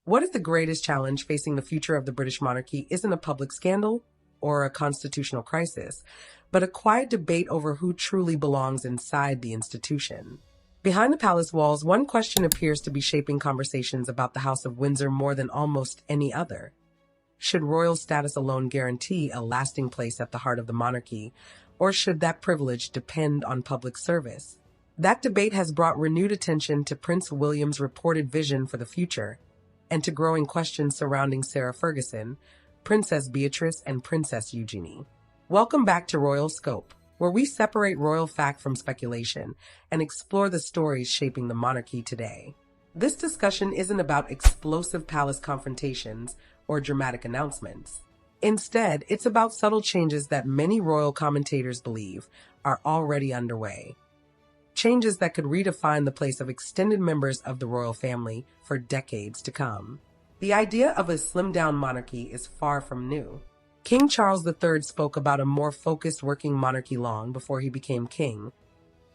What if the greatest challenge facing the future of the British monarchy isn't a public scandal or a constitutional crisis, but a quiet debate over who truly belongs inside the institution? Behind the palace walls, one question appears to be shaping conversations about the House of Windsor more than almost any other. Should royal status alone guarantee a lasting place at the heart of the monarchy, or should that privilege depend on public service? That debate has brought renewed attention to Prince William's reported vision for the future, and to growing questions surrounding Sarah Ferguson, Princess Beatrice, and Princess Eugenie. Welcome back to Royal Scope, where we separate royal fact from speculation and explore the stories shaping the monarchy today. This discussion isn't about explosive palace confrontations or dramatic announcements. Instead, it's about subtle changes that many royal commentators believe are already underway. Changes that could redefine the place of extended members of the royal family for decades to come. The idea of a slimmed-down monarchy is far from new. King Charles III spoke about a more focused working monarchy long before he became king,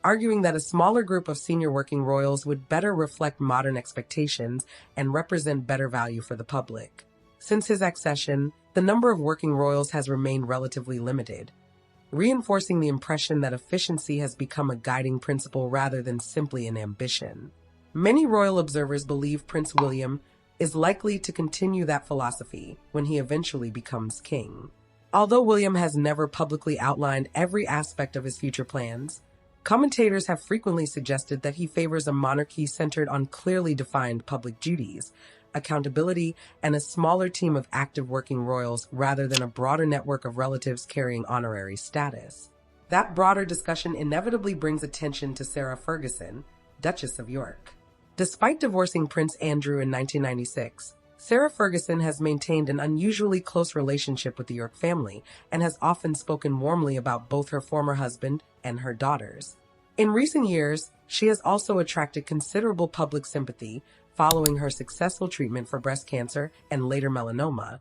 arguing that a smaller group of senior working royals would better reflect modern expectations and represent better value for the public. Since his accession, the number of working royals has remained relatively limited, reinforcing the impression that efficiency has become a guiding principle rather than simply an ambition. Many royal observers believe Prince William is likely to continue that philosophy when he eventually becomes king. Although William has never publicly outlined every aspect of his future plans, commentators have frequently suggested that he favors a monarchy centered on clearly defined public duties, accountability, and a smaller team of active working royals rather than a broader network of relatives carrying honorary status. That broader discussion inevitably brings attention to Sarah Ferguson, Duchess of York. Despite divorcing Prince Andrew in 1996, Sarah Ferguson has maintained an unusually close relationship with the York family and has often spoken warmly about both her former husband and her daughters. In recent years, she has also attracted considerable public sympathy following her successful treatment for breast cancer and later melanoma,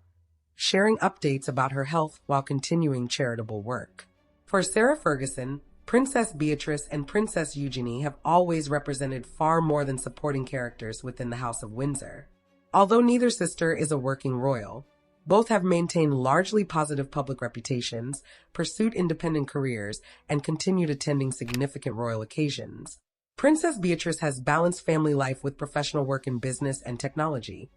sharing updates about her health while continuing charitable work. For Sarah Ferguson, Princess Beatrice and Princess Eugenie have always represented far more than supporting characters within the House of Windsor. Although neither sister is a working royal, both have maintained largely positive public reputations, pursued independent careers, and continued attending significant royal occasions. Princess Beatrice has balanced family life with professional work in business and technology,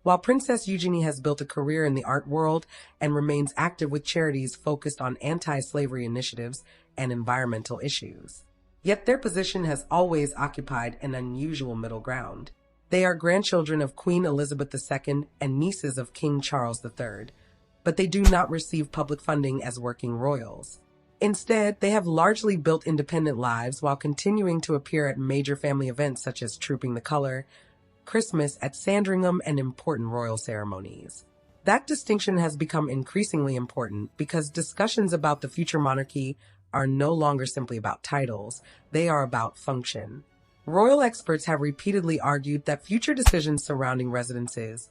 while Princess Eugenie has built a career in the art world and remains active with charities focused on anti-slavery initiatives and environmental issues. Yet their position has always occupied an unusual middle ground. They are grandchildren of Queen Elizabeth II and nieces of King Charles III, but they do not receive public funding as working royals. Instead, they have largely built independent lives while continuing to appear at major family events such as Trooping the Colour, Christmas at Sandringham, and important royal ceremonies. That distinction has become increasingly important because discussions about the future monarchy are no longer simply about titles, they are about function. Royal experts have repeatedly argued that future decisions surrounding residences,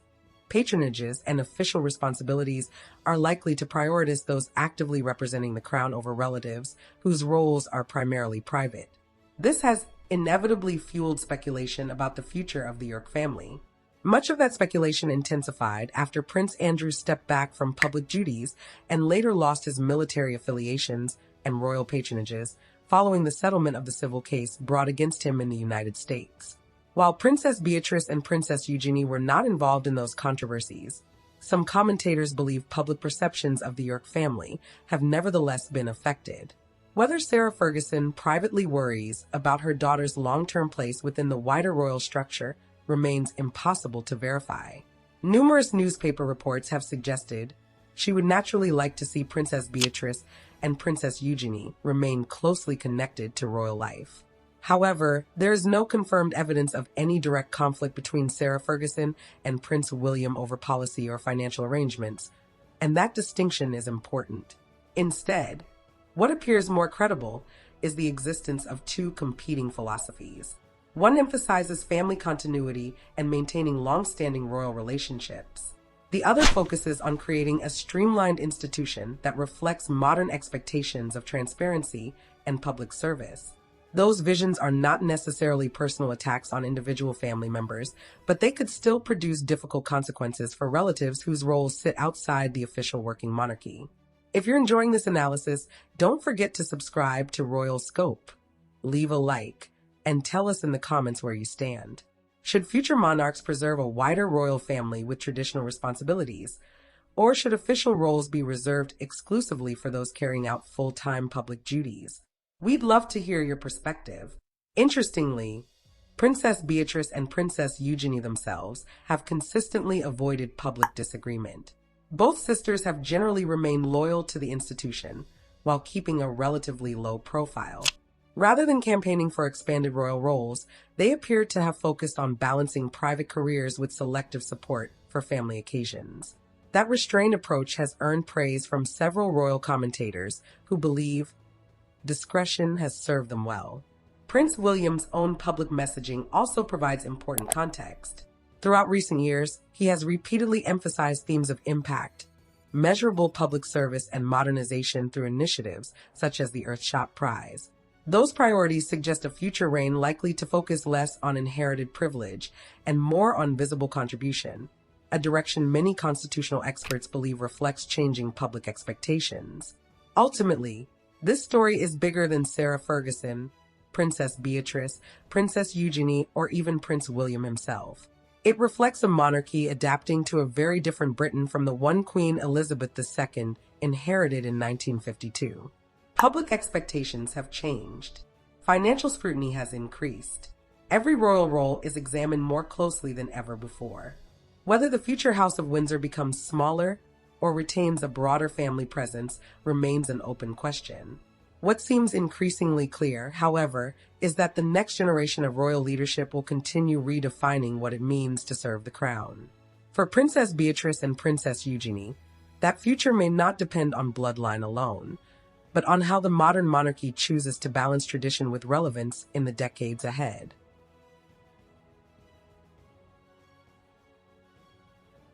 patronages, and official responsibilities are likely to prioritize those actively representing the crown over relatives whose roles are primarily private. This has inevitably fueled speculation about the future of the York family. Much of that speculation intensified after Prince Andrew stepped back from public duties and later lost his military affiliations and royal patronages following the settlement of the civil case brought against him in the United States. While Princess Beatrice and Princess Eugenie were not involved in those controversies, some commentators believe public perceptions of the York family have nevertheless been affected. Whether Sarah Ferguson privately worries about her daughter's long-term place within the wider royal structure remains impossible to verify. Numerous newspaper reports have suggested she would naturally like to see Princess Beatrice and Princess Eugenie remain closely connected to royal life. However, there is no confirmed evidence of any direct conflict between Sarah Ferguson and Prince William over policy or financial arrangements, and that distinction is important. Instead, what appears more credible is the existence of two competing philosophies. One emphasizes family continuity and maintaining long-standing royal relationships. The other focuses on creating a streamlined institution that reflects modern expectations of transparency and public service. Those visions are not necessarily personal attacks on individual family members, but they could still produce difficult consequences for relatives whose roles sit outside the official working monarchy. If you're enjoying this analysis, don't forget to subscribe to Royal Scope, leave a like, and tell us in the comments where you stand. Should future monarchs preserve a wider royal family with traditional responsibilities? Or should official roles be reserved exclusively for those carrying out full-time public duties? We'd love to hear your perspective. Interestingly, Princess Beatrice and Princess Eugenie themselves have consistently avoided public disagreement. Both sisters have generally remained loyal to the institution, while keeping a relatively low profile. Rather than campaigning for expanded royal roles, they appear to have focused on balancing private careers with selective support for family occasions. That restrained approach has earned praise from several royal commentators who believe discretion has served them well. Prince William's own public messaging also provides important context. Throughout recent years, he has repeatedly emphasized themes of impact, measurable public service, and modernization through initiatives such as the Earthshot Prize. Those priorities suggest a future reign likely to focus less on inherited privilege and more on visible contribution, a direction many constitutional experts believe reflects changing public expectations. Ultimately, this story is bigger than Sarah Ferguson, Princess Beatrice, Princess Eugenie, or even Prince William himself. It reflects a monarchy adapting to a very different Britain from the one Queen Elizabeth II inherited in 1952. Public expectations have changed. Financial scrutiny has increased. Every royal role is examined more closely than ever before. Whether the future House of Windsor becomes smaller or retains a broader family presence remains an open question. What seems increasingly clear, however, is that the next generation of royal leadership will continue redefining what it means to serve the crown. For Princess Beatrice and Princess Eugenie, that future may not depend on bloodline alone, but on how the modern monarchy chooses to balance tradition with relevance in the decades ahead.